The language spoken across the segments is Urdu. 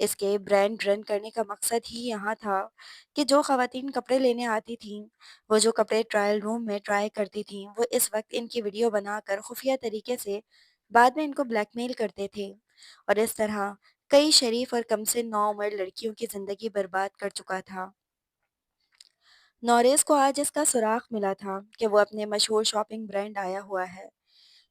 اس کے برانڈ رن کرنے کا مقصد ہی یہاں تھا کہ جو خواتین کپڑے لینے آتی تھیں، وہ جو کپڑے ٹرائل روم میں ٹرائی کرتی تھیں، وہ اس وقت ان کی ویڈیو بنا کر خفیہ طریقے سے بعد میں ان کو بلیک میل کرتے تھے، اور اس طرح کئی شریف اور کم سے نو عمر لڑکیوں کی زندگی برباد کر چکا تھا۔ نوریز کو آج اس کا سراغ ملا تھا کہ وہ اپنے مشہور شاپنگ برانڈ آیا ہوا ہے۔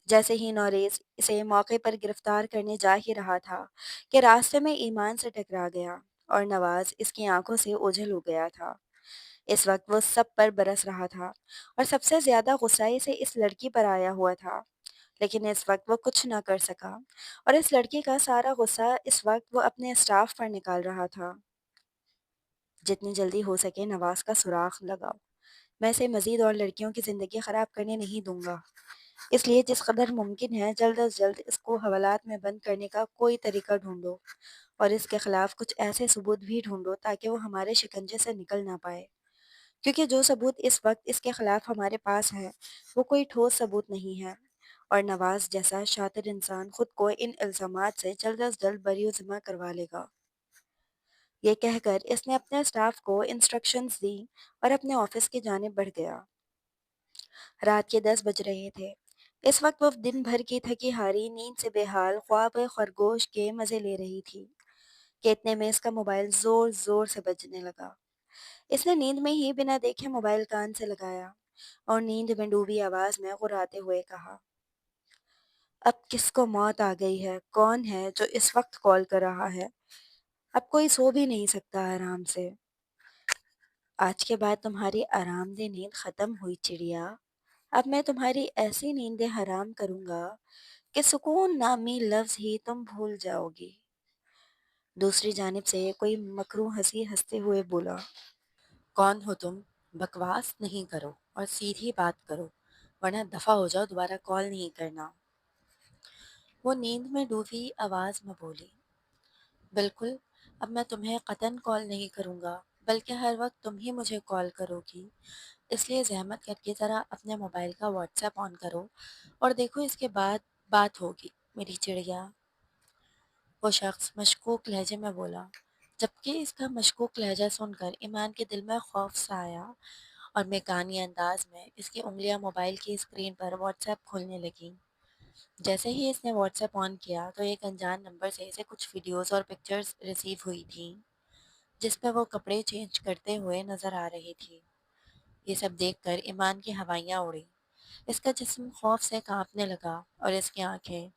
جیسے ہی نوریز اسے موقع پر گرفتار کرنے جا ہی رہا تھا کہ راستے میں ایمان سے ٹکرا گیا اور نواز اس کی آنکھوں سے اوجھل ہو گیا تھا۔ اس وقت وہ سب پر برس رہا تھا اور سب سے زیادہ غصائی سے اس لڑکی پر آیا ہوا تھا، لیکن اس وقت وہ کچھ نہ کر سکا اور اس لڑکی کا سارا غصہ اس وقت وہ اپنے اسٹاف پر نکال رہا تھا۔ جتنی جلدی ہو سکے نواز کا سراغ لگاؤ، میں اسے مزید اور لڑکیوں کی زندگی خراب کرنے نہیں دوں گا، اس لیے جس قدر ممکن ہے جلد از جلد اس کو حوالات میں بند کرنے کا کوئی طریقہ ڈھونڈو اور اس کے خلاف کچھ ایسے ثبوت بھی ڈھونڈو تاکہ وہ ہمارے شکنجے سے نکل نہ پائے، کیونکہ جو ثبوت اس وقت اس کے خلاف ہمارے پاس ہے وہ کوئی ٹھوس ثبوت نہیں ہے، اور نواز جیسا شاطر انسان خود کو ان الزامات سے جلد از جلد بری و ذمہ کروا لے گا۔ یہ کہہ کر اس نے اپنے اسٹاف کو انسٹرکشنز دی اور اپنے آفس کی جانب بڑھ گیا۔ رات کے 10 بج رہے تھے۔ اس وقت وہ دن بھر کی تھکی ہاری نیند سے بے حال خواب خرگوش کے مزے لے رہی تھی کہ اتنے میں اس کا موبائل زور زور سے بجنے لگا۔ اس نے نیند میں ہی بنا دیکھے موبائل کان سے لگایا اور نیند میں ڈوبی آواز میں غراتے ہوئے کہا، اب کس کو موت آ گئی ہے؟ کون ہے جو اس وقت کال کر رہا ہے؟ اب کوئی سو بھی نہیں سکتا آرام سے۔ آج کے بعد تمہاری آرام دہ نیند ختم ہوئی چڑیا، اب میں تمہاری ایسی نیندیں حرام کروں گا کہ سکون نامی لفظ ہی تم بھول جاؤ گی۔ دوسری جانب سے کوئی مکروہ ہنسی ہنستے ہوئے بولا، کون ہو تم؟ بکواس نہیں کرو اور سیدھی بات کرو، ورنہ دفع ہو جاؤ، دوبارہ کال نہیں کرنا۔ وہ نیند میں ڈوبی آواز میں بولی، بالکل، اب میں تمہیں قطعاً کال نہیں کروں گا، بلکہ ہر وقت تم ہی مجھے کال کرو گی، اس لیے زحمت کر کے ذرا اپنے موبائل کا واٹس ایپ آن کرو اور دیکھو اس کے بعد بات ہوگی میری چڑیا۔ وہ شخص مشکوک لہجے میں بولا، جبکہ اس کا مشکوک لہجہ سن کر ایمان کے دل میں خوف سا آیا اور میکانی انداز میں اس کی انگلیاں موبائل کی اسکرین پر واٹس ایپ کھولنے لگیں۔ جیسے ہی اس نے واٹس ایپ آن کیا تو ایک انجان نمبر سے اسے کچھ ویڈیوز اور پکچرز ریسیو ہوئی تھیں جس پہ وہ کپڑے چینج کرتے ہوئے نظر آ رہی تھی۔ یہ سب دیکھ کر ایمان کی ہوائیاں اڑی، اس کا جسم خوف سے کانپنے لگا اور اس کی آنکھیں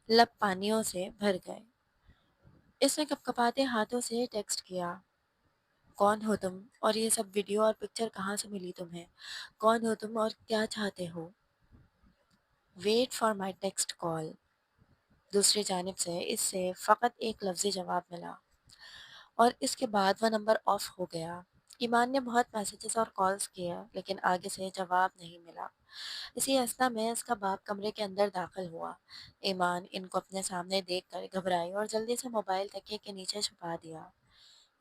لب پانیوں سے بھر گئے۔ اس نے کپکپاتے ہاتھوں سے ٹیکسٹ کیا، کون ہو تم اور یہ سب ویڈیو اور پکچر کہاں سے ملی تمہیں؟ کون ہو تم اور کیا چاہتے ہو؟ ویٹ فار مائی ٹیکسٹ کال۔ دوسری جانب سے اس سے فقط ایک لفظی جواب ملا اور اس کے بعد وہ نمبر آف ہو گیا۔ ایمان نے بہت میسیجز اور کالز کیا لیکن آگے سے جواب نہیں ملا۔ اسی اثنا میں اس کا باپ کمرے کے اندر داخل ہوا۔ ایمان ان کو اپنے سامنے دیکھ کر گھبرائی اور جلدی سے موبائل تکیے کے نیچے چھپا دیا۔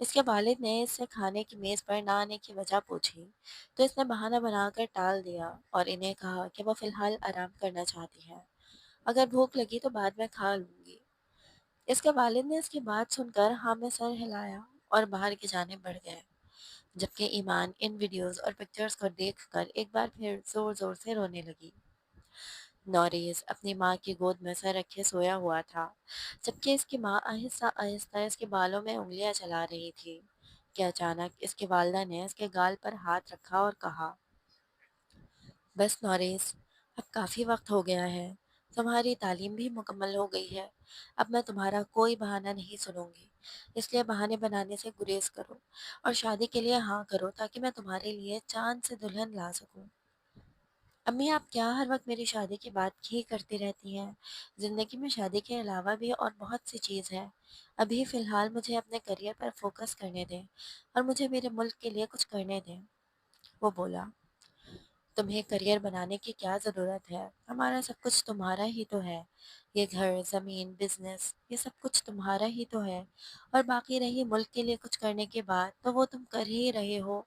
اس کے والد نے اس سے کھانے کی میز پر نہ آنے کی وجہ پوچھی تو اس نے بہانہ بنا کر ٹال دیا اور انہیں کہا کہ وہ فی الحال آرام کرنا چاہتی ہیں، اگر بھوک لگی تو بعد میں کھا لوں گی۔ اس کے والد نے اس کی بات سن کر ہاں میں سر ہلایا اور باہر کی جانب بڑھ گئے، جبکہ ایمان ان ویڈیوز اور پکچرز کو دیکھ کر ایک بار پھر زور زور سے رونے لگی۔ نوریز اپنی ماں کی گود میں سر رکھے سویا ہوا تھا، جبکہ اس کی ماں آہستہ آہستہ اس کے بالوں میں انگلیاں چلا رہی تھی کہ اچانک اس کی والدہ نے اس کے گال پر ہاتھ رکھا اور کہا، بس نوریز، اب کافی وقت ہو گیا ہے، تمہاری تعلیم بھی مکمل ہو گئی ہے، اب میں تمہارا کوئی بہانہ نہیں سنوں گی، اس لیے بہانے بنانے سے گریز کرو اور شادی کے لیے ہاں کرو تاکہ میں تمہارے لیے چاند سے دلہن لا سکوں۔ امی، آپ کیا ہر وقت میری شادی کی بات ہی کرتی رہتی ہیں؟ زندگی میں شادی کے علاوہ بھی اور بہت سی چیز ہے، ابھی فی الحال مجھے اپنے کریئر پر فوکس کرنے دیں اور مجھے میرے ملک کے لیے کچھ کرنے دیں۔ وہ بولا، تمہیں کریئر بنانے کی کیا ضرورت ہے؟ ہمارا سب کچھ تمہارا ہی تو ہے، یہ گھر، زمین، بزنس، یہ سب کچھ تمہارا ہی تو ہے، اور باقی رہی ملک کے لیے کچھ کرنے کی بات تو وہ تم کر ہی رہے ہو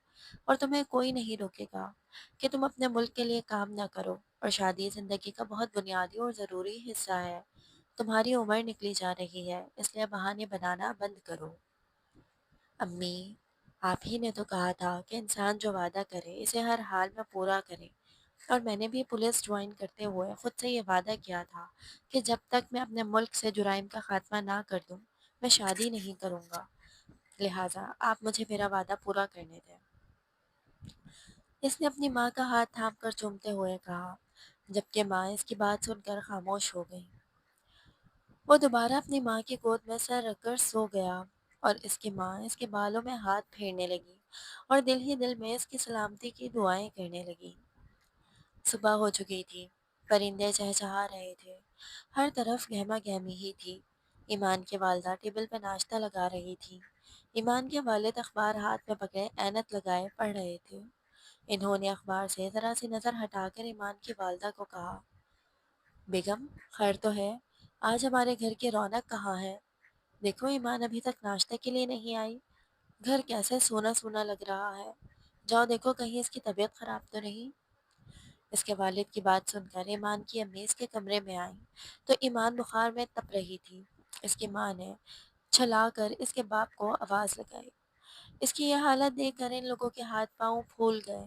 اور تمہیں کوئی نہیں روکے گا کہ تم اپنے ملک کے لیے کام نہ کرو، اور شادی زندگی کا بہت بنیادی اور ضروری حصہ ہے، تمہاری عمر نکلی جا رہی ہے، اس لیے بہانے بنانا بند کرو۔ امی، آپ ہی نے تو کہا تھا کہ انسان جو وعدہ کرے اسے ہر حال میں پورا کرے، اور میں نے بھی پولیس جوائن کرتے ہوئے خود سے یہ وعدہ کیا تھا کہ جب تک میں اپنے ملک سے جرائم کا خاتمہ نہ کر دوں میں شادی نہیں کروں گا، لہٰذا آپ مجھے میرا وعدہ پورا کرنے دیں۔ اس نے اپنی ماں کا ہاتھ تھام کر چومتے ہوئے کہا، جبکہ ماں اس کی بات سن کر خاموش ہو گئی۔ وہ دوبارہ اپنی ماں کی گود میں سر رکھ کر سو گیا، اور اس کی ماں اس کے بالوں میں ہاتھ پھیرنے لگی اور دل ہی دل میں اس کی سلامتی کی دعائیں کرنے لگی۔ صبح ہو چکی تھی، پرندے چہچہا رہے تھے، ہر طرف گہما گہمی ہی تھی۔ ایمان کی والدہ ٹیبل پہ ناشتہ لگا رہی تھی۔ ایمان کے والد اخبار ہاتھ میں پکڑے اینک لگائے پڑھ رہے تھے۔ انہوں نے اخبار سے ذرا سی نظر ہٹا کر ایمان کی والدہ کو کہا، بیگم، خیر تو ہے؟ آج ہمارے گھر کی رونق کہاں ہے؟ دیکھو ایمان ابھی تک ناشتے کے لیے نہیں آئی، گھر کیسے سونا سونا لگ رہا ہے، جاؤ دیکھو کہیں اس کی طبیعت خراب تو نہیں۔ اس کے والد کی بات سن کر ایمان کی امی اس کے کمرے میں آئیں تو ایمان بخار میں تپ رہی تھی۔ اس کی ماں نے چھلا کر اس کے باپ کو آواز لگائی۔ اس کی یہ حالت دیکھ کر ان لوگوں کے ہاتھ پاؤں پھول گئے۔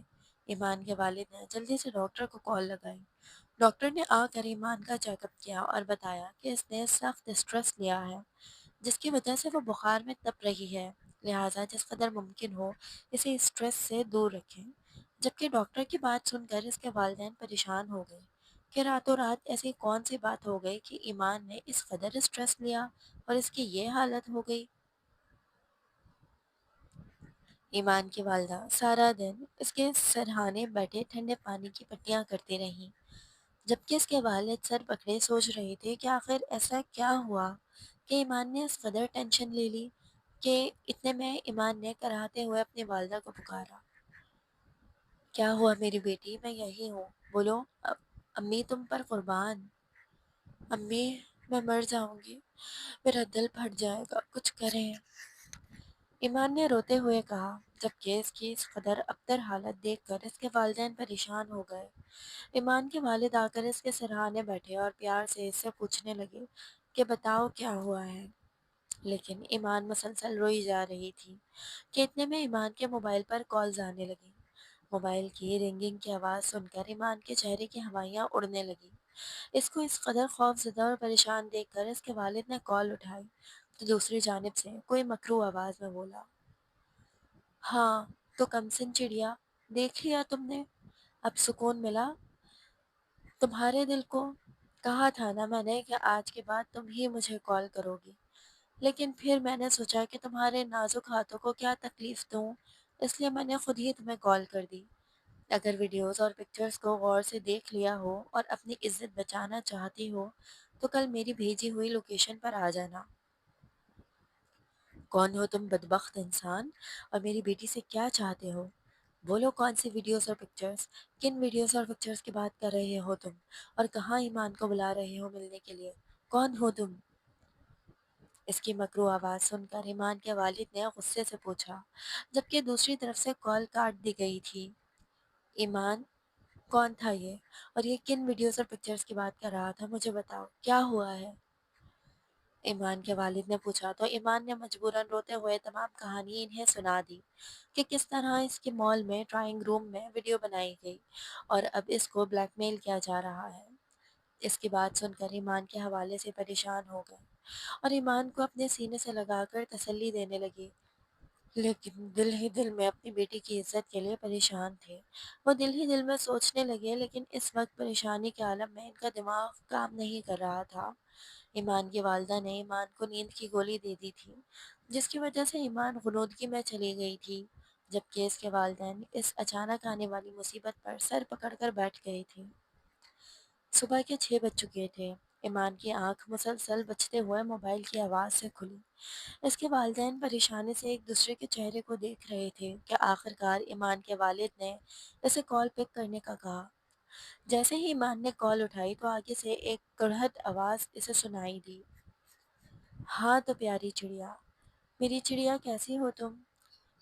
ایمان کے والد نے جلدی سے ڈاکٹر کو کال لگائی۔ ڈاکٹر نے آ کر ایمان کا چیک اپ کیا اور بتایا کہ اس نے سخت اسٹریس لیا ہے، جس کی وجہ سے وہ بخار میں تپ رہی ہے، لہٰذا جس قدر ممکن ہو اسے اسٹریس سے دور رکھیں۔ جبکہ ڈاکٹر کی بات سن کر اس کے والدین پریشان ہو گئے کہ راتوں رات ایسی کون سی بات ہو گئی کہ ایمان نے اس قدر اسٹریس لیا اور اس کی یہ حالت ہو گئی۔ ایمان کی والدہ سارا دن اس کے سرہانے بیٹھے ٹھنڈے پانی کی پٹیاں کرتی رہیں، جبکہ اس کے والد سر پکڑے سوچ رہے تھے کہ آخر ایسا کیا ہوا کہ ایمان نے اس قدر ٹینشن لے لی۔ کہ اتنے میں ایمان نے کراہتے ہوئے اپنی والدہ کو پکارا، کیا ہوا میری بیٹی؟ میں یہی ہوں، بولو۔ امی تم پر قربان۔ امی، میں مر جاؤں گی، میرا دل پھٹ جائے گا، کچھ کریں۔ ایمان نے روتے ہوئے کہا، جبکہ اس کی اس قدر ابتر حالت دیکھ کر اس کے والدین پریشان ہو گئے۔ ایمان کے والد آ کر اس کے سرہانے بیٹھے اور پیار سے اس سے پوچھنے لگے کہ بتاؤ کیا ہوا ہے، لیکن ایمان مسلسل روئی جا رہی تھی کہ اتنے میں ایمان کے موبائل پر کالز آنے لگی۔ موبائل کی رنگنگ کی آواز سن کر ایمان کے چہرے کی ہوائیاں اڑنے لگی۔ اس کو اس قدر خوف زدہ اور پریشان دیکھ کر اس کے والد نے کال اٹھائی تو دوسری جانب سے کوئی مکروہ آواز میں بولا، ہاں تو کمسن چڑیا، دیکھ لیا تم نے؟ اب سکون ملا تمہارے دل کو؟ کہا تھا نا میں نے کہ آج کے بعد تم ہی مجھے کال کرو گی، لیکن پھر میں نے سوچا کہ تمہارے نازک ہاتھوں کو کیا تکلیف دوں، اس لیے میں نے خود ہی تمہیں کال کر دی۔ اگر ویڈیوز اور پکچرز کو غور سے دیکھ لیا ہو اور اپنی عزت بچانا چاہتی ہو تو کل میری بھیجی ہوئی لوکیشن پر آ جانا۔ کون ہو تم بدبخت انسان، اور میری بیٹی سے کیا چاہتے ہو؟ بولو کون سی ویڈیوز اور پکچرز؟ کن ویڈیوز اور پکچرز کی بات کر رہے ہو تم، اور کہاں ایمان کو بلا رہے ہو ملنے کے لیے؟ کون ہو تم؟ اس کی مکروہ آواز سن کر ایمان کے والد نے غصے سے پوچھا، جبکہ دوسری طرف سے کال کاٹ دی گئی تھی۔ ایمان، کون تھا یہ، اور یہ کن ویڈیوز اور پکچرز کی بات کر رہا تھا؟ مجھے بتاؤ کیا ہوا ہے؟ ایمان کے والد نے پوچھا تو ایمان نے مجبوراً روتے ہوئے تمام کہانی انہیں سنا دی کہ کس طرح اس کے مال میں ڈرائنگ روم میں ویڈیو بنائی گئی اور اب اس کو بلیک میل کیا جا رہا ہے۔ اس کی بات سن کر ایمان کے حوالے سے پریشان ہو گئے اور ایمان کو اپنے سینے سے لگا کر تسلی دینے لگی، لیکن دل ہی دل میں اپنی بیٹی کی عزت کے لیے پریشان تھے۔ وہ دل ہی دل میں سوچنے لگے، لیکن اس وقت پریشانی کے عالم میں ان کا دماغ کام نہیں کر رہا تھا۔ ایمان کی والدہ نے ایمان کو نیند کی گولی دے دی تھی، جس کی وجہ سے ایمان غنودگی میں چلی گئی تھی، جبکہ اس کے والدین اس اچانک آنے والی مصیبت پر سر پکڑ کر بیٹھ گئے تھے۔ صبح کے 6 بج چکے تھے۔ ایمان کی آنکھ مسلسل بجتے ہوئے موبائل کی آواز سے کھلی۔ اس کے والدین پریشانی سے ایک دوسرے کے چہرے کو دیکھ رہے تھے کہ آخرکار ایمان کے والد نے اسے کال پک کرنے کا کہا۔ جیسے ہی ایمان نے کال اٹھائی تو آگے سے ایک کڑھت آواز اسے سنائی دی، ہاں تو پیاری چڑیا، میری چڑیا کیسی ہو تم؟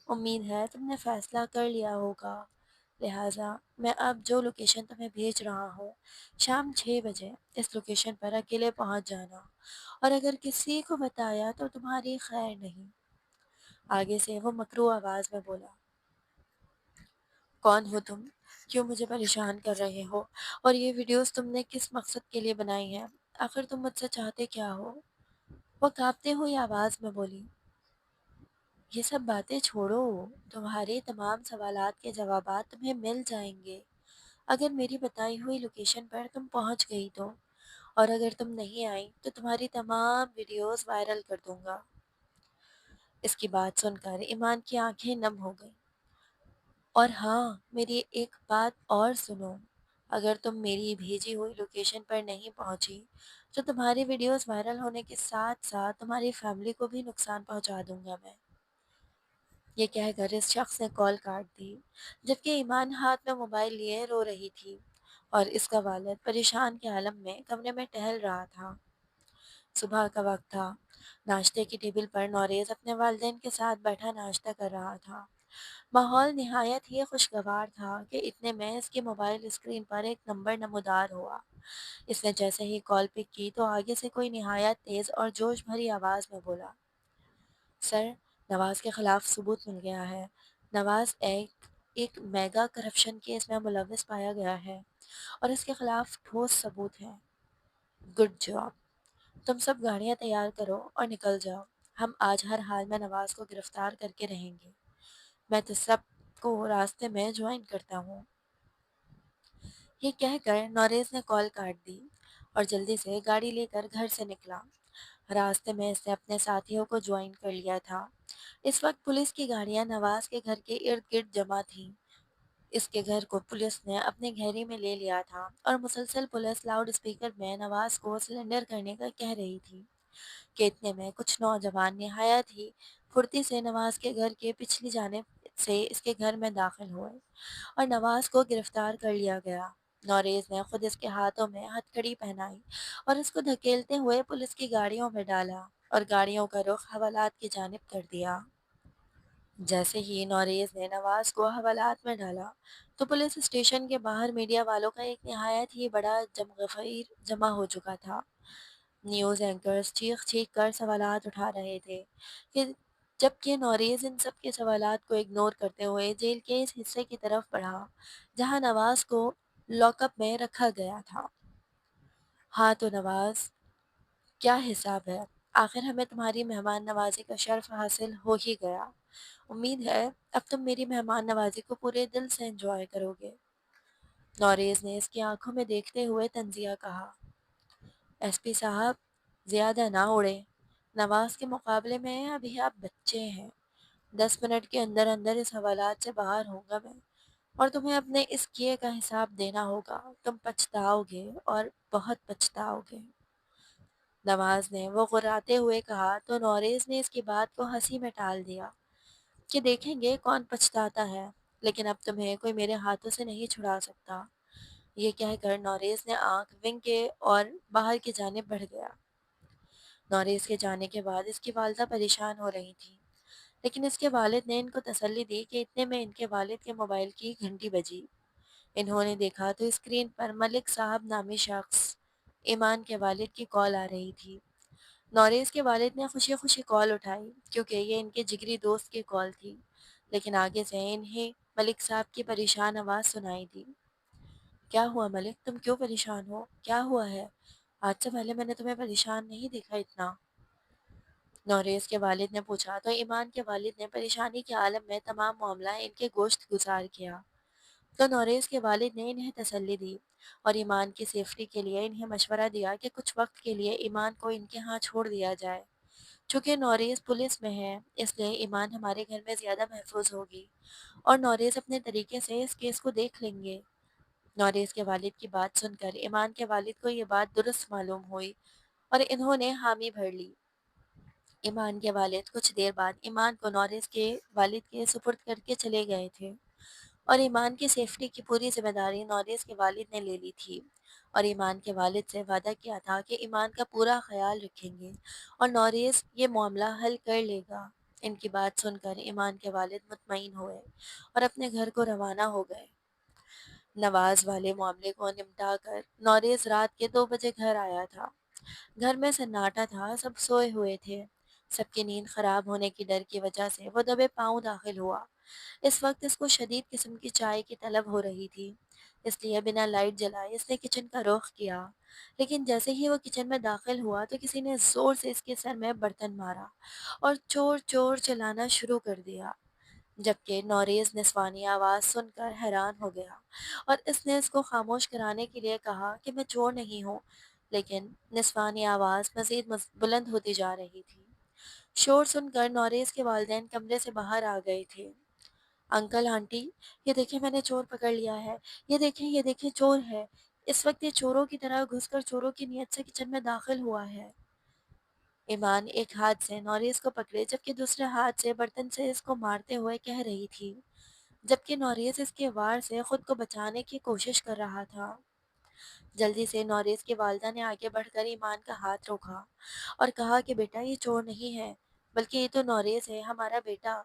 امید ہے تم نے فیصلہ کر لیا ہوگا لہٰذا میں اب جو لوکیشن تمہیں بھیج رہا ہوں، شام 6 بجے اس لوکیشن پر اکیلے پہنچ جانا، اور اگر کسی کو بتایا تو تمہاری خیر نہیں۔ آگے سے وہ مکروہ آواز میں بولا، کون ہو تم؟ کیوں مجھے پریشان کر رہے ہو؟ اور یہ ویڈیوز تم نے کس مقصد کے لیے بنائی ہیں؟ آخر تم مجھ سے چاہتے کیا ہو؟ وہ کانپتے ہوئی آواز میں بولی، یہ سب باتیں چھوڑو، تمہارے تمام سوالات کے جوابات تمہیں مل جائیں گے اگر میری بتائی ہوئی لوکیشن پر تم پہنچ گئی تو، اور اگر تم نہیں آئی تو تمہاری تمام ویڈیوز وائرل کر دوں گا۔ اس کی بات سن کر ایمان کی آنکھیں نم ہو گئیں۔ اور ہاں، میری ایک بات اور سنو، اگر تم میری بھیجی ہوئی لوکیشن پر نہیں پہنچی تو تمہاری ویڈیوز وائرل ہونے کے ساتھ ساتھ تمہاری فیملی کو بھی نقصان پہنچا دوں گا میں۔ یہ کہہ کر اس شخص نے کال کاٹ دی، جبکہ ایمان ہاتھ میں موبائل لیے رو رہی تھی اور اس کا والد پریشان کے عالم میں کمرے میں ٹہل رہا تھا۔ صبح کا وقت تھا۔ ناشتے کی ٹیبل پر نوریز اپنے والدین کے ساتھ بیٹھا ناشتہ کر رہا تھا۔ ماحول نہایت ہی خوشگوار تھا کہ اتنے میں اس کی موبائل اسکرین پر ایک نمبر نمودار ہوا۔ اس نے جیسے ہی کال پک کی تو آگے سے کوئی نہایت تیز اور جوش بھری آواز میں بولا، سر، نواز کے خلاف ثبوت مل گیا ہے۔ نواز ایک میگا کرپشن کیس میں ملوث پایا گیا ہے اور اس کے خلاف ٹھوس ثبوت ہے۔ گڈ جاب، تم سب گاڑیاں تیار کرو اور نکل جاؤ۔ ہم آج ہر حال میں نواز کو گرفتار کر کے رہیں گے۔ میں تو سب کو راستے میں جوائن کرتا ہوں۔ یہ کہہ کر نوریز نے کال کاٹ دی اور جلدی سے گاڑی لے کر گھر سے نکلا۔ راستے میں اس نے اپنے ساتھیوں کو جوائن کر لیا تھا۔ اس وقت پولیس کی گاڑیاں نواز کے گھر کے ارد گرد جمع تھیں۔ اس کے گھر کو پولیس نے اپنے گھیرے میں لے لیا تھا اور مسلسل پولیس لاؤڈ اسپیکر میں نواز کو سرنڈر کرنے کا کہہ رہی تھی کہ اتنے میں کچھ نوجوان نہایت ہی پھرتی سے نواز کے گھر کے پچھلی جانب سے اس کے گھر میں داخل ہوئے اور نواز کو گرفتار کر لیا گیا۔ نوریز نے خود اس کے ہاتھوں میں ہتھ کڑی پہنائی اور اس کو دھکیلتے ہوئے پولیس کی گاڑیوں میں ڈالا اور گاڑیوں کا رخ حوالات کی جانب کر دیا۔ جیسے ہی نوریز نے نواز کو حوالات میں ڈالا تو پولیس اسٹیشن کے باہر میڈیا والوں کا ایک نہایت ہی بڑا جمغفیر جمع ہو چکا تھا۔ نیوز اینکرز چیخ چیخ کر سوالات اٹھا رہے تھے کہ جبکہ نوریز ان سب کے سوالات کو اگنور کرتے ہوئے جیل کے اس حصے کی طرف بڑھا جہاں نواز کو لاک اپ میں رکھا گیا تھا۔ ہاں تو نواز، کیا حساب ہے؟ آخر ہمیں تمہاری مہمان نوازی کا شرف حاصل ہو ہی گیا۔ امید ہے اب تم میری مہمان نوازی کو پورے دل سے انجوائے کرو گے۔ نوریز نے اس کی آنکھوں میں دیکھتے ہوئے طنزیہ کہا، ایس پی صاحب، زیادہ نہ اڑے، نواز کے مقابلے میں ابھی آپ بچے ہیں۔ 10 منٹ کے اندر اندر اس حوالات سے باہر ہوں گا میں اور تمہیں اپنے اس کیے کا حساب دینا ہوگا۔ تم پچھتاؤ گے اور بہت پچھتاؤ گے۔ نواز نے وہ غراتے ہوئے کہا تو نوریز نے اس کی بات کو ہنسی میں ٹال دیا کہ دیکھیں گے کون پچھتاتا ہے، لیکن اب تمہیں کوئی میرے ہاتھوں سے نہیں چھڑا سکتا۔ یہ کہہ کر نوریز نے آنکھ ونگ کے اور باہر کی جانب بڑھ گیا۔ نوریز کے جانے کے بعد اس کی والدہ پریشان ہو رہی تھی، لیکن اس کے والد نے ان کو تسلی دی کہ اتنے میں ان کے والد کے موبائل کی گھنٹی بجی۔ انہوں نے دیکھا تو اسکرین پر ملک صاحب نامی شخص، ایمان کے والد کی کال آ رہی تھی۔ نوریز کے والد نے خوشی خوشی کال اٹھائی کیونکہ یہ ان کے جگری دوست کی کال تھی، لیکن آگے سے انہیں ملک صاحب کی پریشان آواز سنائی دی۔ کیا ہوا ملک، تم کیوں پریشان ہو؟ کیا ہوا ہے؟ آج سے پہلے میں نے تمہیں پریشان نہیں دیکھا اتنا۔ نوریز کے والد نے پوچھا تو ایمان کے والد نے پریشانی کے عالم میں تمام معاملہ ان کے گوشت گزار کیا۔ تو نوریز کے والد نے انہیں تسلی دی اور ایمان کی سیفٹی کے لیے انہیں مشورہ دیا کہ کچھ وقت کے لیے ایمان کو ان کے ہاں چھوڑ دیا جائے۔ چونکہ نوریز پولیس میں ہے اس لیے ایمان ہمارے گھر میں زیادہ محفوظ ہوگی اور نوریز اپنے طریقے سے اس کیس کو دیکھ لیں گے۔ نوریز کے والد کی بات سن کر ایمان کے والد کو یہ بات درست معلوم ہوئی اور انہوں نے حامی بھر لی۔ ایمان کے والد کچھ دیر بعد ایمان کو نوریز کے والد کے سپرد کر کے چلے گئے تھے اور ایمان کی سیفٹی کی پوری ذمہ داری نوریز کے والد نے لے لی تھی اور ایمان کے والد سے وعدہ کیا تھا کہ ایمان کا پورا خیال رکھیں گے اور نوریز یہ معاملہ حل کر لے گا۔ ان کی بات سن کر ایمان کے والد مطمئن ہوئے اور اپنے گھر کو روانہ ہو گئے۔ نواز والے معاملے کو نمٹا کر نوریز رات کے 2 بجے گھر آیا تھا۔ گھر میں سناٹا تھا، سب سوئے ہوئے تھے۔ سب کی نیند خراب ہونے کی ڈر کی وجہ سے وہ دبے پاؤں داخل ہوا۔ اس وقت اس کو شدید قسم کی چائے کی طلب ہو رہی تھی، اس لیے بنا لائٹ جلائے اس نے کچن کا رخ کیا۔ لیکن جیسے ہی وہ کچن میں داخل ہوا تو کسی نے زور سے اس کے سر میں برتن مارا اور چور چور چلانا شروع کر دیا، جبکہ نوریز نسوانی آواز سن کر حیران ہو گیا اور اس نے اس کو خاموش کرانے کے لیے کہا کہ میں چور نہیں ہوں، لیکن نسوانی آواز مزید بلند ہوتی جا رہی تھی۔ شور سن کر نوریز کے والدین کمرے سے باہر آ گئے تھے۔ انکل آنٹی، یہ دیکھیں میں نے چور پکڑ لیا ہے، یہ دیکھیں چور ہے، اس وقت یہ چوروں کی طرح گھس کر چوروں کی نیت سے کچن میں داخل ہوا ہے۔ ایمان ایک ہاتھ سے نوریز کو پکڑے جبکہ دوسرے ہاتھ سے برتن سے اس کو مارتے ہوئے کہہ رہی تھی، جبکہ نوریز اس کے وار سے خود کو بچانے کی کوشش کر رہا تھا۔ جلدی سے نوریز کی والدہ نے آگے بڑھ کر ایمان کا ہاتھ روکا اور کہا کہ بیٹا یہ چور نہیں ہے، بلکہ یہ تو نوریز ہے، ہمارا بیٹا۔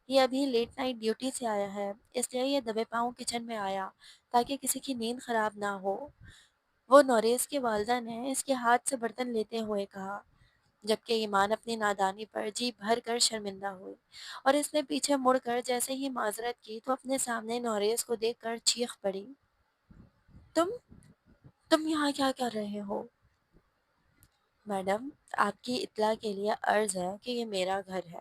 یہ ابھی لیٹ نائٹ ڈیوٹی سے آیا ہے، اس لیے یہ دبے پاؤں کچن میں آیا تاکہ کسی کی نیند خراب نہ ہو۔ وہ نوریز کی والدہ نے اس کے ہاتھ سے برتن لیتے ہوئے کہا، جبکہ ایمان اپنی نادانی پر جی بھر کر شرمندہ ہوئی اور اس نے پیچھے مڑ کر جیسے ہی معذرت کی تو اپنے سامنے نوریز کو دیکھ کر چیخ پڑی، تم تم یہاں کیا کر رہے ہو؟ میڈم، آپ کی اطلاع کے لیے عرض ہے کہ یہ میرا گھر ہے،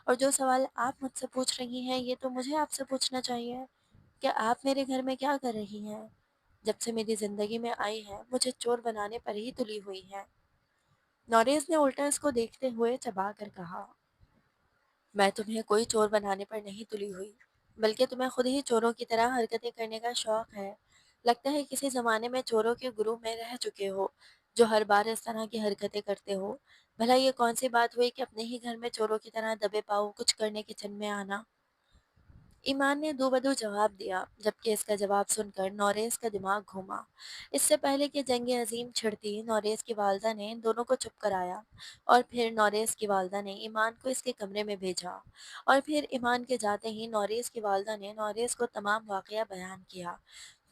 اور جو سوال آپ مجھ سے پوچھ رہی ہیں یہ تو مجھے آپ سے پوچھنا چاہیے کہ آپ میرے گھر میں کیا کر رہی ہیں؟ جب سے میری زندگی میں آئی ہیں مجھے چور بنانے پر ہی تلی ہوئی ہیں۔ نوریز نے الٹا اس کو دیکھتے ہوئے چبا کر کہا، میں تمہیں کوئی چور بنانے پر نہیں تلی ہوئی، بلکہ تمہیں خود ہی چوروں کی طرح حرکتیں کرنے کا شوق ہے۔ لگتا ہے کسی زمانے میں چوروں کے گروہ میں رہ چکے ہو جو ہر بار اس طرح کی حرکتیں کرتے ہو۔ بھلا یہ کون سی بات ہوئی کہ اپنے ہی گھر میں چوروں کی طرح دبے پاؤ کچھ کرنے کچن میں آنا؟ ایمان نے دو بدو جواب دیا، جبکہ اس کا جواب سن کر نوریز کا دماغ گھوما۔ اس سے پہلے کہ جنگ عظیم چھڑتی، نوریز کی والدہ نے ان دونوں کو چپ کرایا اور پھر نوریز کی والدہ نے ایمان کو اس کے کمرے میں بھیجا اور پھر ایمان کے جاتے ہی نوریز کی والدہ نے نوریز کو تمام واقعہ بیان کیا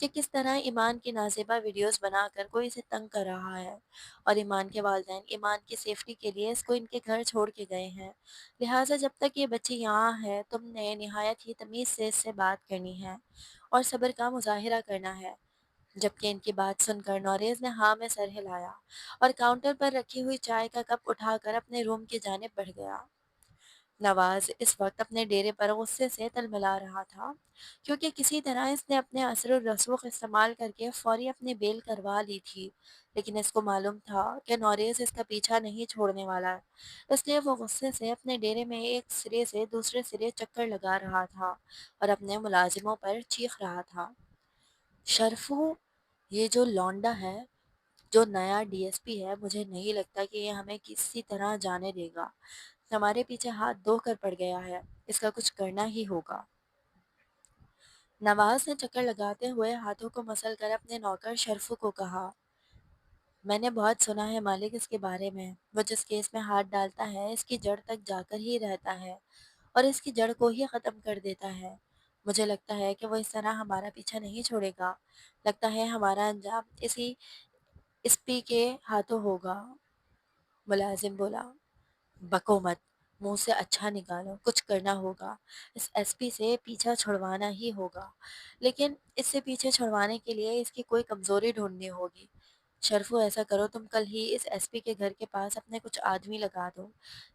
کہ کس طرح ایمان کی نازیبا ویڈیوز بنا کر کوئی اسے تنگ کر رہا ہے اور ایمان کے والدین ایمان کی سیفٹی کے لیے اس کو ان کے گھر چھوڑ کے گئے ہیں، لہٰذا جب تک یہ بچی یہاں ہے تم نے نہایت ہی تمیز سے اس سے بات کرنی ہے اور صبر کا مظاہرہ کرنا ہے۔ جبکہ ان کی بات سن کر نوریز نے ہاں میں سر ہلایا اور کاؤنٹر پر رکھی ہوئی چائے کا کپ اٹھا کر اپنے روم کی جانب بڑھ گیا۔ نواز اس وقت اپنے ڈیرے پر غصے سے تلملا رہا تھا، کیونکہ کسی طرح اس نے اپنے اثر و رسوخ استعمال کر کے فوری اپنی بیل کروا لی تھی، لیکن اس کو معلوم تھا کہ نوریز اس کا پیچھا نہیں چھوڑنے والا، اس لیے وہ غصے سے اپنے ڈیرے میں ایک سرے سے دوسرے سرے چکر لگا رہا تھا اور اپنے ملازموں پر چیخ رہا تھا، شرفو، یہ جو لونڈا ہے، جو نیا ڈی ایس پی ہے، مجھے نہیں لگتا کہ یہ ہمیں کسی طرح جانے دے گا، ہمارے پیچھے ہاتھ دھو کر پڑ گیا ہے، اس کا کچھ کرنا ہی ہوگا۔ نواز نے چکر لگاتے ہوئے ہاتھوں کو مسل کر اپنے نوکر شرفو کو کہا، میں نے بہت سنا ہے مالک اس کے بارے میں، وہ جس کیس میں ہاتھ ڈالتا ہے اس کی جڑ تک جا کر ہی رہتا ہے اور اس کی جڑ کو ہی ختم کر دیتا ہے۔ مجھے لگتا ہے کہ وہ اس طرح ہمارا پیچھا نہیں چھوڑے گا، لگتا ہے ہمارا انجام اسی اسپی کے ہاتھوں ہوگا۔ ملازم بولا، بکو مت، منہ سے اچھا نکالو، کچھ کرنا ہوگا، اس ایس پی سے پیچھا چھڑوانا ہی ہوگا، لیکن اس سے پیچھے چھڑوانے کے لیے اس کی کوئی کمزوری ڈھونڈنی ہوگی۔ شرفو، ایسا کرو تم کل ہی اس ایس پی کے گھر کے پاس اپنے کچھ آدمی لگا دو،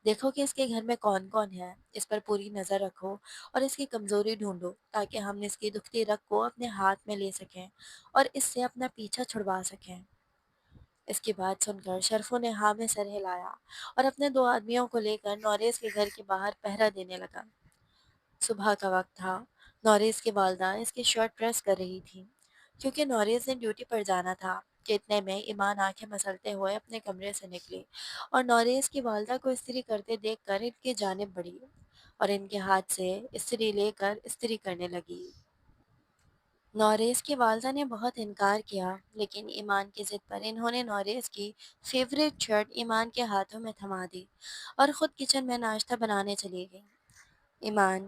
دیکھو کہ اس کے گھر میں کون کون ہے، اس پر پوری نظر رکھو اور اس کی کمزوری ڈھونڈو تاکہ ہم اس کی دکھتی رگ کو اپنے ہاتھ میں لے سکیں اور اس سے اپنا پیچھا چھڑوا سکیں۔ اس کی بات سن کر شرفو نے ہاں میں سر ہلایا اور اپنے دو آدمیوں کو لے کر نوریز کے گھر کے باہر پہرا دینے لگا۔ صبح کا وقت تھا، نوریز کی والدہ اس کی شرٹ پریس کر رہی تھی کیونکہ نوریز نے ڈیوٹی پر جانا تھا کہ اتنے میں ایمان آنکھیں مسلتے ہوئے اپنے کمرے سے نکلی اور نوریز کی والدہ کو استری کرتے دیکھ کر ان کی جانب بڑھی اور ان کے ہاتھ سے استری لے کر استری کرنے لگی۔ نوریز کی والدہ نے بہت انکار کیا، لیکن ایمان کی ضد پر انہوں نے نوریز کی فیوریٹ شرٹ ایمان کے ہاتھوں میں تھما دی اور خود کچن میں ناشتہ بنانے چلی گئی۔ ایمان،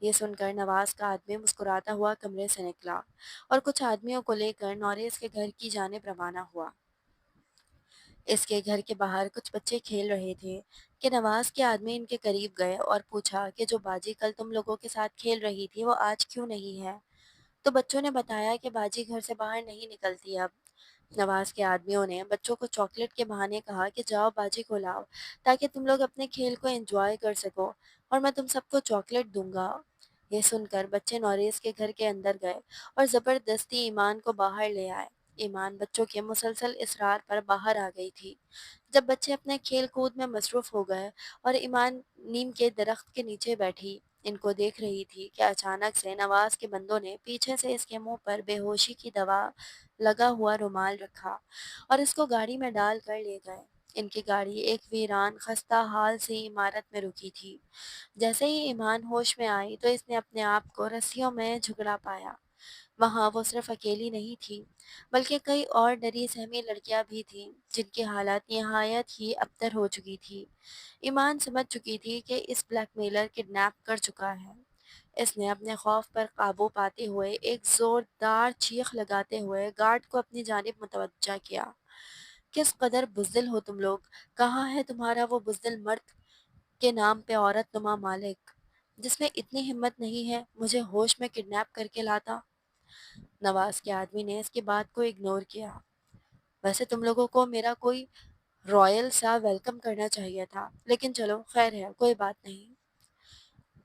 یہ سن کر نواز کا آدمی مسکراتا ہوا کمرے سے نکلا اور کچھ آدمیوں کو لے کر نوریز کے گھر کی جانب روانہ ہوا۔ اس کے گھر کے باہر کچھ بچے کھیل رہے تھے کہ نواز کے آدمی ان کے قریب گئے اور پوچھا کہ جو باجی کل تم لوگوں کے ساتھ کھیل رہی تھی وہ آج کیوں نہیں ہے؟ تو بچوں نے بتایا کہ باجی گھر سے باہر نہیں نکلتی اب۔ نواز کے آدمیوں نے بچوں کو چاکلیٹ کے بہانے کہا کہ جاؤ باجی کو لاؤ تاکہ تم لوگ اپنے کھیل کو انجوائے کر سکو اور میں تم سب کو چاکلیٹ دوں گا۔ یہ سن کر بچے نوریز کے گھر کے اندر گئے اور زبردستی ایمان کو باہر لے آئے۔ ایمان بچوں کے مسلسل اصرار پر باہر آ گئی تھی۔ جب بچے اپنے کھیل کود میں مصروف ہو گئے اور ایمان نیم کے درخت کے نیچے بیٹھی ان کو دیکھ رہی تھی کہ اچانک سے نواز کے بندوں نے پیچھے سے اس کے منہ پر بے ہوشی کی دوا لگا ہوا رومال رکھا اور اس کو گاڑی میں ڈال کر لے گئے۔ ان کی گاڑی ایک ویران خستہ حال سی عمارت میں رکی تھی۔ جیسے ہی ایمان ہوش میں آئی تو اس نے اپنے آپ کو رسیوں میں جھگڑا پایا۔ وہاں وہ صرف اکیلی نہیں تھی بلکہ کئی اور ڈری سہمی لڑکیاں بھی تھیں جن کی حالت نہایت ہی ابتر ہو چکی تھی۔ ایمان سمجھ چکی تھی کہ اس بلیک میلر کڈنیپ کر چکا ہے۔ اس نے اپنے خوف پر قابو پاتے ہوئے ایک زوردار چیخ لگاتے ہوئے گارڈ کو اپنی جانب متوجہ کیا۔ کس قدر بزدل ہو تم لوگ؟ کہاں ہے تمہارا وہ بزدل مرد کے نام پہ عورت نما مالک جس میں اتنی ہمت نہیں ہے مجھے ہوش میں کڈنیپ کر کے لاتا؟ نواز کے آدمی نے اس کی بات کو اگنور کیا۔ ویسے تم لوگوں کو میرا کوئی رائل سا ویلکم کرنا چاہیے تھا لیکن چلو خیر ہے کوئی بات نہیں۔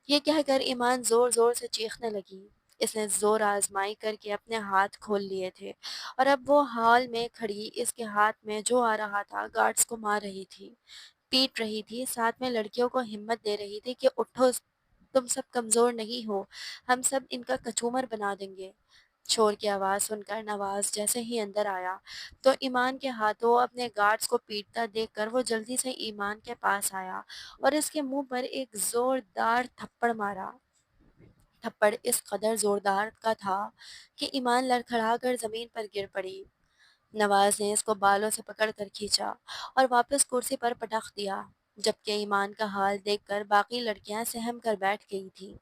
یہ کہہ کر ایمان زور زور سے چیخنے لگی۔ اس نے زور آزمائی کر کے اپنے ہاتھ کھول لیے تھے اور اب وہ ہال میں کھڑی اس کے ہاتھ میں جو آ رہا تھا گارڈز کو مار رہی تھی، پیٹ رہی تھی، ساتھ میں لڑکیوں کو ہمت دے رہی تھی کہ اٹھو تم سب کمزور نہیں ہو، ہم سب ان کا کچومر بنا دیں گے۔ شور کی آواز سن کر نواز جیسے ہی اندر آیا تو ایمان کے ہاتھوں اپنے گارڈز کو پیٹتا دیکھ کر وہ جلدی سے ایمان کے پاس آیا اور اس کے منہ پر ایک زوردار تھپڑ مارا۔ تھپڑ اس قدر زوردار کا تھا کہ ایمان لڑکھڑا کر زمین پر گر پڑی۔ نواز نے اس کو بالوں سے پکڑ کر کھینچا اور واپس کرسی پر پٹخ دیا، جبکہ ایمان کا حال دیکھ کر باقی لڑکیاں سہم کر بیٹھ گئی تھیں۔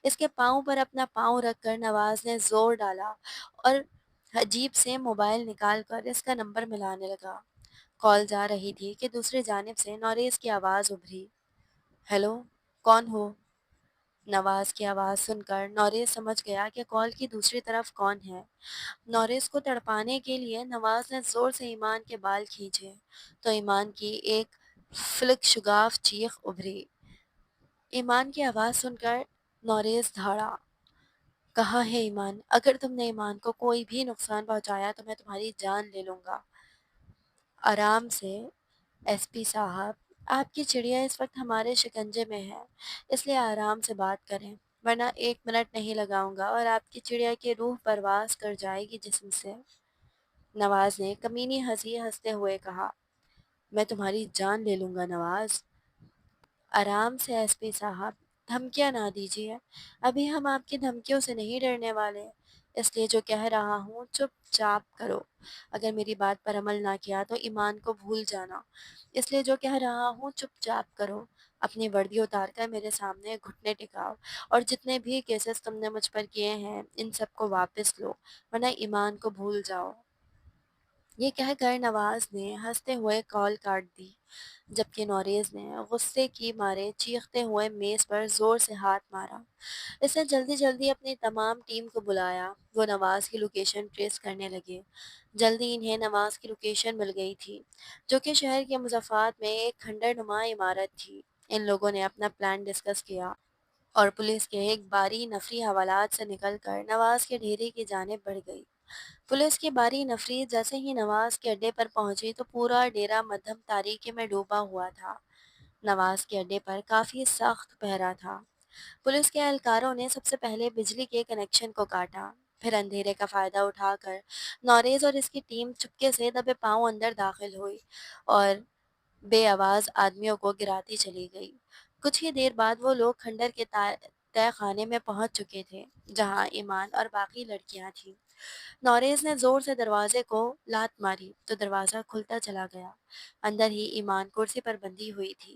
اس کے پاؤں پر اپنا پاؤں رکھ کر نواز نے زور ڈالا اور جیب سے موبائل نکال کر اس کا نمبر ملانے لگا۔ کال جا رہی تھی کہ دوسری جانب سے نوریز کی آواز ابھری۔ ہیلو، کون ہو؟ نواز کی آواز سن کر نوریز سمجھ گیا کہ کال کی دوسری طرف کون ہے۔ نوریز کو تڑپانے کے لیے نواز نے زور سے ایمان کے بال کھینچے تو ایمان کی ایک فلک شگاف چیخ ابھری۔ ایمان کی آواز سن کر نوریز دھاڑا۔ کہاں ہے ایمان؟ اگر تم نے ایمان کو کوئی بھی نقصان پہنچایا تو میں تمہاری جان لے لوں گا۔ آرام سے ایس پی صاحب، آپ کی چڑیا اس وقت ہمارے شکنجے میں ہے، اس لیے آرام سے بات کریں ورنہ 1 منٹ نہیں لگاؤں گا اور آپ کی چڑیا کی روح پرواز کر جائے گی جسم سے۔ نواز نے کمینی ہنسی ہنستے ہوئے کہا۔ میں تمہاری جان لے لوں گا نواز۔ آرام سے ایس پی صاحب، دھمکیاں نہ دیجیے، ابھی ہم آپ کی دھمکیوں سے نہیں ڈرنے والے، اس لیے جو کہہ رہا ہوں چپ چاپ کرو۔ اگر میری بات پر عمل نہ کیا تو ایمان کو بھول جانا، اس لیے جو کہہ رہا ہوں چپ چاپ کرو۔ اپنی وردی اتار کر میرے سامنے گھٹنے ٹکاؤ اور جتنے بھی کیسز تم نے مجھ پر کیے ہیں ان سب کو واپس لو ورنہ ایمان کو بھول جاؤ۔ یہ کہہ کر نواز نے ہنستے ہوئے کال کاٹ دی، جبکہ نوریز نے غصے کی مارے چیختے ہوئے میز پر زور سے ہاتھ مارا۔ اس نے جلدی جلدی اپنی تمام ٹیم کو بلایا۔ وہ نواز کی لوکیشن ٹریس کرنے لگے۔ جلدی انہیں نواز کی لوکیشن مل گئی تھی، جو کہ شہر کے مضافات میں ایک کھنڈر نما عمارت تھی۔ ان لوگوں نے اپنا پلان ڈسکس کیا اور پولیس کے ایک باری نفری حوالات سے نکل کر نواز کے ڈھیرے کی جانب بڑھ گئی۔ پولیس کی باری نفری جیسے ہی نواز کے اڈے پر پہنچی تو پورا ڈیرا مدھم تاریکی میں ڈوبا ہوا تھا۔ نواز کے اڈے پر کافی سخت پہرا تھا۔ پولیس کے اہلکاروں نے سب سے پہلے بجلی کے کنیکشن کو کاٹا، پھر اندھیرے کا فائدہ اٹھا کر نوریز اور اس کی ٹیم چپکے سے دبے پاؤں اندر داخل ہوئی اور بے آواز آدمیوں کو گراتی چلی گئی۔ کچھ ہی دیر بعد وہ لوگ کھنڈر کے تہہ خانے میں پہنچ چکے تھے جہاں ایمان اور باقی لڑکیاں تھیں۔ نوریز نے زور سے دروازے کو لات ماری تو دروازہ کھلتا چلا گیا۔ اندر ہی ایمان کرسی پر بندھی ہوئی تھی۔